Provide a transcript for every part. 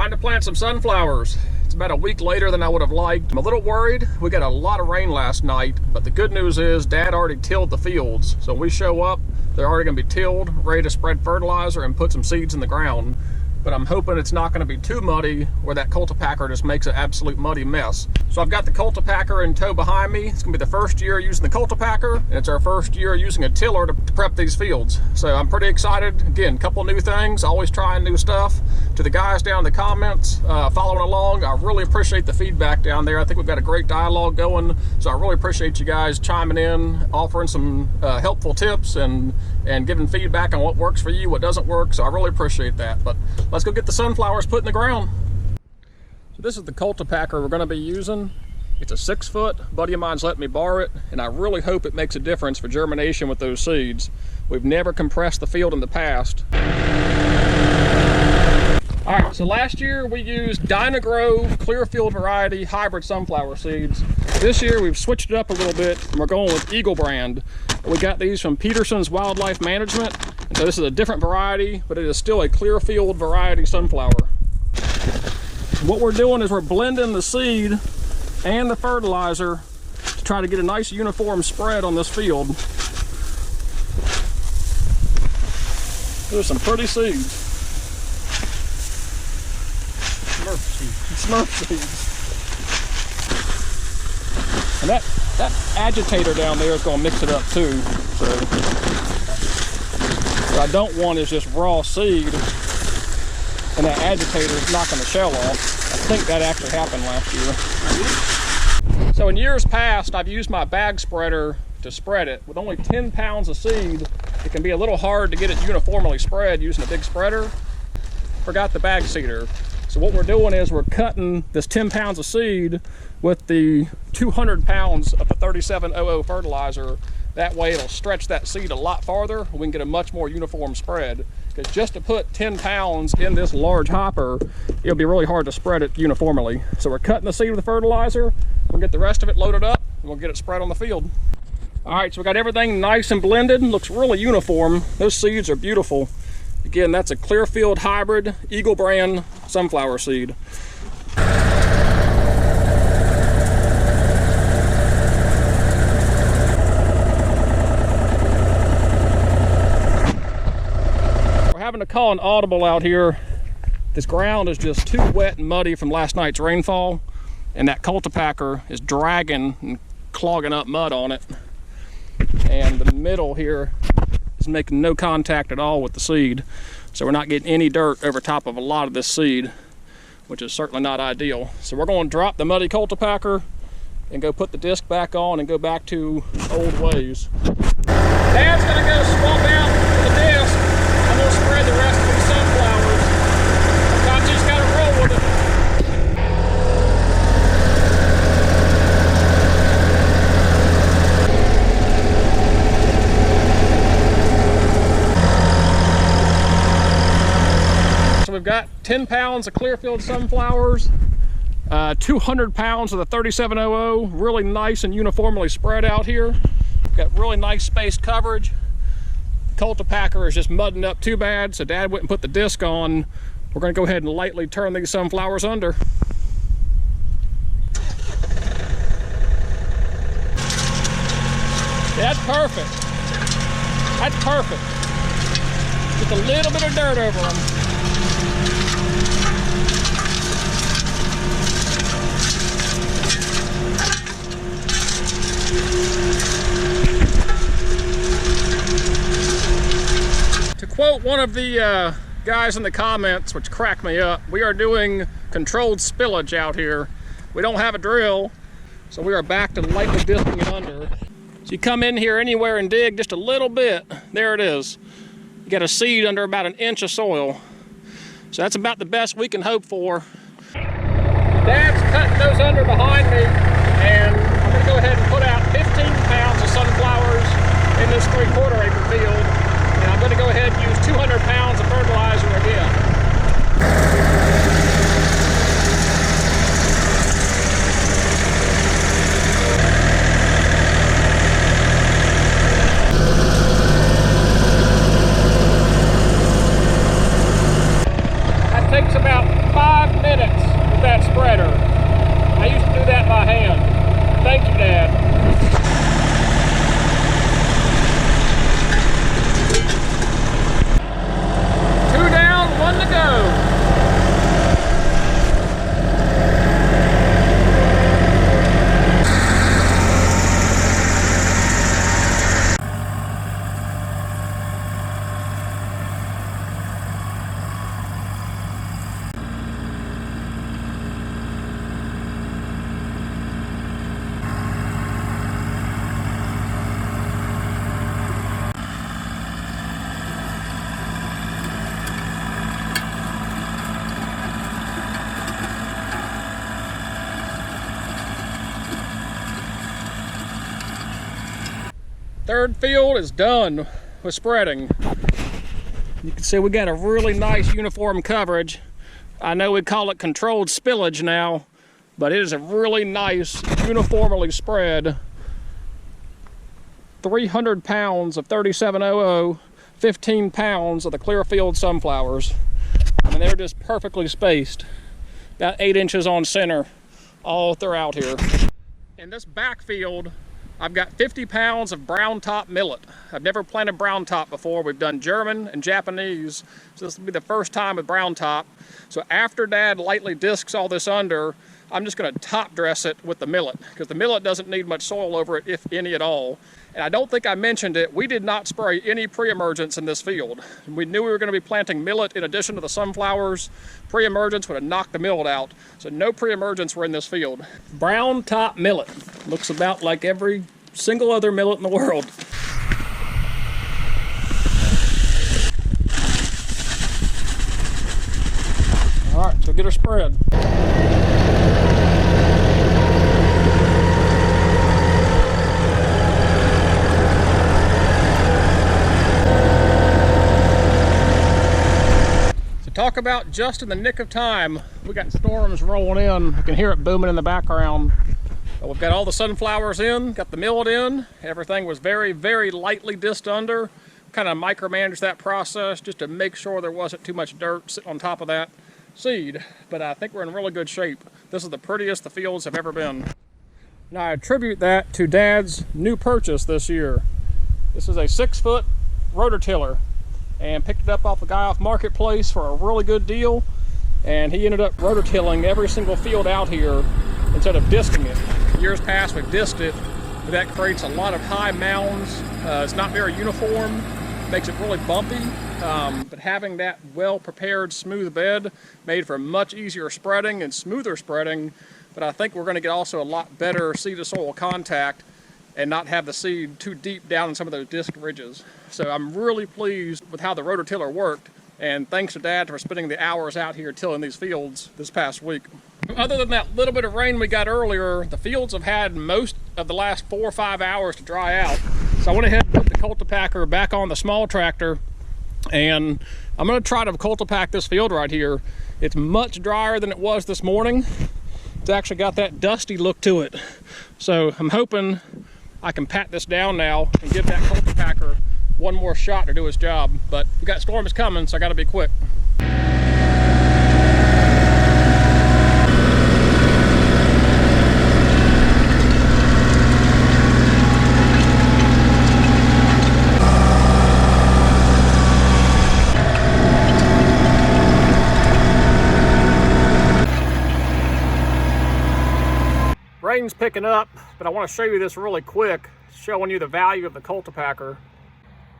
Time to plant some sunflowers. It's about a week later than I would have liked. I'm a little worried. We got a lot of rain last night, but the good news is Dad already tilled the fields. So when we show up, they're already gonna be tilled, ready to spread fertilizer and put some seeds in the ground. But I'm hoping it's not gonna be too muddy where that Cultipacker just makes an absolute muddy mess. So I've got the Cultipacker in tow behind me. It's gonna be the first year using the Cultipacker, and it's our first year using a tiller to prep these fields. So I'm pretty excited. Again, a couple new things, always trying new stuff. To the guys down in the comments, following along, I really appreciate the feedback down there. I think we've got a great dialogue going. So I really appreciate you guys chiming in, offering some helpful tips and giving feedback on what works for you, what doesn't work. So I really appreciate that. But let's go get the sunflowers put in the ground. So this is the Cultipacker we're going to be using. It's a 6-foot. A buddy of mine's let me borrow it, and I really hope it makes a difference for germination with those seeds. We've never compressed the field in the past. All right, so last year we used Dynagrow Clearfield variety hybrid sunflower seeds. This year we've switched it up a little bit, and we're going with Eagle brand. We got these from Peterson's Wildlife Management. And so this is a different variety, but it is still a Clearfield variety sunflower. What we're doing is we're blending the seed and the fertilizer to try to get a nice uniform spread on this field. There's some pretty seeds. Smurf seeds. And that agitator down there is going to mix it up too. So what I don't want is just raw seed and that agitator is knocking the shell off. I think that actually happened last year. So in years past, I've used my bag spreader to spread it. With only 10 pounds of seed, it can be a little hard to get it uniformly spread using a big spreader. Forgot the bag seeder. So what we're doing is we're cutting this 10 pounds of seed with the 200 pounds of the 3700 fertilizer. That way it'll stretch that seed a lot farther. We can get a much more uniform spread. Because just to put 10 pounds in this large hopper, it'll be really hard to spread it uniformly. So we're cutting the seed with the fertilizer. We'll get the rest of it loaded up and we'll get it spread on the field. All right, so we got everything nice and blended. Looks really uniform. Those seeds are beautiful. Again, that's a Clearfield hybrid Eagle brand sunflower seed. We're having to call an audible out here. This ground is just too wet and muddy from last night's rainfall, and that Cultipacker is dragging and clogging up mud on it. And the middle here is making no contact at all with the seed. So we're not getting any dirt over top of a lot of this seed, which is certainly not ideal. So we're going to drop the muddy Cultipacker and go put the disc back on and go back to old ways. Dad's gonna go swap out the disc. I'm gonna spread the rest of these sunflowers. Sometimes you just gotta roll with it. So we've got 10 pounds of Clearfield sunflowers, 200 pounds of the 3700, really nice and uniformly spread out here. Got really nice spaced coverage. The Cultipacker is just mudding up too bad, so Dad went and put the disc on. We're gonna go ahead and lightly turn these sunflowers under. That's perfect. That's perfect. Just a little bit of dirt over them. To quote one of the guys in the comments, which cracked me up, we are doing controlled spillage out here. We don't have a drill, so we are back to lightly disking it under. So you come in here anywhere and dig just a little bit, there it is. You got a seed under about an inch of soil. So that's about the best we can hope for. Dad's cutting those under behind me, and I'm gonna go ahead and put out 15 pounds of sunflowers in this 3/4 acre field. And I'm gonna go ahead and use 200 pounds of fertilizer again. That takes about 5 minutes. Dad. 2 down, 1 to go. Third field is done with spreading. You can see we got a really nice uniform coverage. I know we call it controlled spillage now, but it is a really nice uniformly spread 300 pounds of 3700, 15 pounds of the Clearfield sunflowers. I mean, they're just perfectly spaced, about 8 inches on center all throughout here. In this backfield, I've got 50 pounds of brown top millet. I've never planted brown top before. We've done German and Japanese, so this will be the first time with brown top. So after Dad lightly discs all this under, I'm just gonna top dress it with the millet, because the millet doesn't need much soil over it, if any at all. And I don't think I mentioned it, we did not spray any pre-emergence in this field. We knew we were gonna be planting millet in addition to the sunflowers. Pre-emergence would have knocked the millet out. So no pre-emergence were in this field. Brown top millet. Looks about like every single other millet in the world. All right, so get her spread. Talk about just in the nick of time. We got storms rolling in. You can hear it booming in the background. But we've got all the sunflowers in, got the millet in. Everything was very, very lightly disced under. Kind of micromanaged that process just to make sure there wasn't too much dirt sitting on top of that seed. But I think we're in really good shape. This is the prettiest the fields have ever been. Now I attribute that to Dad's new purchase this year. This is a 6-foot rototiller, and picked it up off a guy off Marketplace for a really good deal, and he ended up rototilling every single field out here instead of disking it. Years past we've disked it, but that creates a lot of high mounds. It's not very uniform, makes it really bumpy, but having that well prepared smooth bed made for much easier spreading and smoother spreading. But I think we're going to get also a lot better seed to soil contact and not have the seed too deep down in some of those disc ridges. So I'm really pleased with how the rototiller worked, and thanks to Dad for spending the hours out here tilling these fields this past week. Other than that little bit of rain we got earlier, the fields have had most of the last 4 or 5 hours to dry out. So I went ahead and put the Cultipacker back on the small tractor, and I'm gonna try to Cultipack this field right here. It's much drier than it was this morning. It's actually got that dusty look to it. So I'm hoping I can pat this down now and give that Cultipacker one more shot to do its job. But we got storms coming, so I gotta be quick. Rain's picking up, but I want to show you this really quick, showing you the value of the Cultipacker.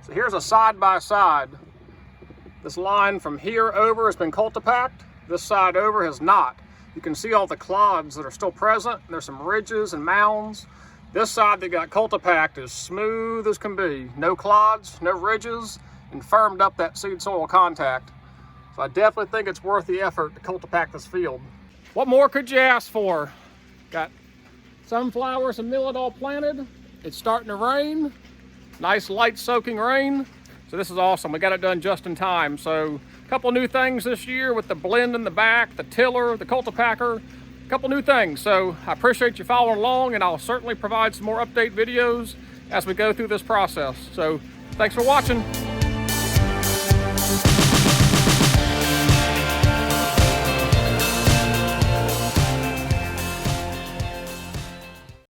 So here's a side-by-side. This line from here over has been Cultipacked. This side over has not. You can see all the clods that are still present. There's some ridges and mounds. This side that got Cultipacked is smooth as can be. No clods, no ridges, and firmed up that seed soil contact. So I definitely think it's worth the effort to Cultipack this field. What more could you ask for? Got sunflowers and millet all planted. It's starting to rain. Nice light soaking rain. So this is awesome. We got it done just in time. So a couple new things this year with the blend in the back, the tiller, the Cultipacker, a couple new things. So I appreciate you following along, and I'll certainly provide some more update videos as we go through this process. So thanks for watching.